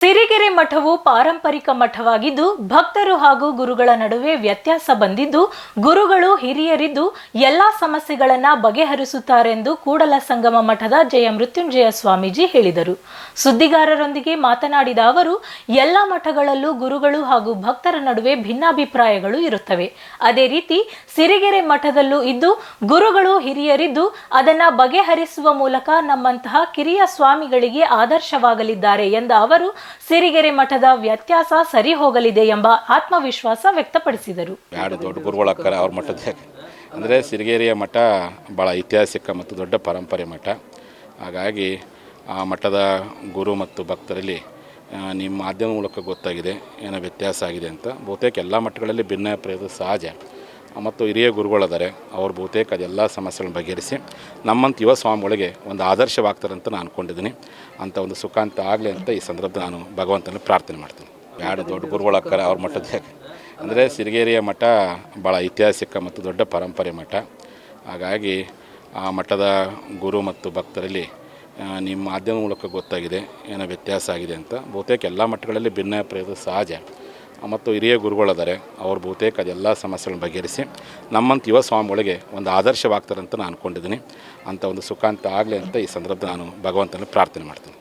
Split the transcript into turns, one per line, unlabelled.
ಸಿರಿಗೆರೆ ಮಠವು ಪಾರಂಪರಿಕ ಮಠವಾಗಿದ್ದು ಭಕ್ತರು ಹಾಗೂ ಗುರುಗಳ ನಡುವೆ ವ್ಯತ್ಯಾಸ ಬಂದಿದ್ದು ಗುರುಗಳು ಹಿರಿಯರಿದ್ದು ಎಲ್ಲಾ ಸಮಸ್ಯೆಗಳನ್ನು ಬಗೆಹರಿಸುತ್ತಾರೆಂದು ಕೂಡಲ ಸಂಗಮ ಮಠದ ಜಯ ಮೃತ್ಯುಂಜಯ ಸ್ವಾಮೀಜಿ ಹೇಳಿದರು. ಸುದ್ದಿಗಾರರೊಂದಿಗೆ ಮಾತನಾಡಿದ ಅವರು, ಎಲ್ಲ ಮಠಗಳಲ್ಲೂ ಗುರುಗಳು ಹಾಗೂ ಭಕ್ತರ ನಡುವೆ ಭಿನ್ನಾಭಿಪ್ರಾಯಗಳು ಇರುತ್ತವೆ. ಅದೇ ರೀತಿ ಸಿರಿಗೆರೆ ಮಠದಲ್ಲೂ ಇದ್ದು ಗುರುಗಳು ಹಿರಿಯರಿದ್ದು ಅದನ್ನ ಬಗೆಹರಿಸುವ ಮೂಲಕ ನಮ್ಮಂತಹ ಕಿರಿಯ ಸ್ವಾಮಿಗಳಿಗೆ ಆದರ್ಶವಾಗಲಿದ್ದಾರೆ ಎಂದ ಅವರು ಸಿರಿಗೆರೆ ಮಠದ ವ್ಯತ್ಯಾಸ ಸರಿ ಹೋಗಲಿದೆ ಎಂಬ ಆತ್ಮವಿಶ್ವಾಸ ವ್ಯಕ್ತಪಡಿಸಿದರು.
ಎರಡು ದೊಡ್ಡ ಗುರುಗಳಾಗ್ತಾರೆ ಅವ್ರ ಮಠದ ಅಂದರೆ ಸಿರಿಗೆರೆಯ ಮಠ ಭಾಳ ಐತಿಹಾಸಿಕ ಮತ್ತು ದೊಡ್ಡ ಪರಂಪರೆ ಮಠ. ಹಾಗಾಗಿ ಆ ಮಠದ ಗುರು ಮತ್ತು ಭಕ್ತರಲ್ಲಿ ನಿಮ್ಮ ಮಾಧ್ಯಮ ಮೂಲಕ ಗೊತ್ತಾಗಿದೆ ಏನೋ ವ್ಯತ್ಯಾಸ ಆಗಿದೆ ಅಂತ. ಬಹುತೇಕ ಎಲ್ಲ ಮಠಗಳಲ್ಲಿ ಭಿನ್ನಾಭಿಪ್ರಾಯ ಸಹಜ ಮತ್ತು ಹಿರಿಯ ಗುರುಗಳಿದ್ದಾರೆ, ಅವ್ರು ಬಹುತೇಕ ಅದೆಲ್ಲ ಸಮಸ್ಯೆಗಳನ್ನು ಬಗೆಹರಿಸಿ ನಮ್ಮಂಥ ಯುವ ಸ್ವಾಮಿಗಳಿಗೆ ಒಂದು ಆದರ್ಶವಾಗ್ತಾರೆ ಅಂತ ನಾನು ಅಂದ್ಕೊಂಡಿದ್ದೀನಿ. ಅಂಥ ಒಂದು ಸುಖ ಅಂತ ಆಗಲಿ ಅಂತ ಈ ಸಂದರ್ಭದಲ್ಲಿ ನಾನು ಭಗವಂತನ ಪ್ರಾರ್ಥನೆ ಮಾಡ್ತೀನಿ. ಎರಡು ದೊಡ್ಡ ಗುರುಗಳಾಗ್ತಾರೆ ಅವ್ರ ಮಠದ ಅಂದರೆ ಸಿರಿಗೆರೆಯ ಮಠ ಭಾಳ ಐತಿಹಾಸಿಕ ಮತ್ತು ದೊಡ್ಡ ಪರಂಪರೆ ಮಠ. ಹಾಗಾಗಿ ಆ ಮಠದ ಗುರು ಮತ್ತು ಭಕ್ತರಲ್ಲಿ ನಿಮ್ಮ ಮಾಧ್ಯಮ ಮೂಲಕ ಗೊತ್ತಾಗಿದೆ ಏನೋ ವ್ಯತ್ಯಾಸ ಆಗಿದೆ ಅಂತ. ಬಹುತೇಕ ಎಲ್ಲ ಮಠಗಳಲ್ಲಿ ಭಿನ್ನಾಭಿಪ್ರಾಯ ಸಹಜ ಮತ್ತು ಹಿರಿಯ ಗುರುಗಳಿದ್ದಾರೆ, ಅವ್ರು ಬಹುತೇಕ ಅದೆಲ್ಲ ಸಮಸ್ಯೆಗಳನ್ನು ಬಗೆಹರಿಸಿ ನಮ್ಮಂಥ ಯುವ ಸ್ವಾಮಿಗಳಿಗೆ ಒಂದು ಆದರ್ಶವಾಗ್ತಾರೆ ಅಂತ ನಾನು ಅಂದ್ಕೊಂಡಿದ್ದೀನಿ. ಅಂಥ ಒಂದು ಸುಖ ಅಂತ ಆಗಲಿ ಅಂತ ಈ ಸಂದರ್ಭದಲ್ಲಿ ನಾನು ಭಗವಂತನ ಪ್ರಾರ್ಥನೆ ಮಾಡ್ತೀನಿ.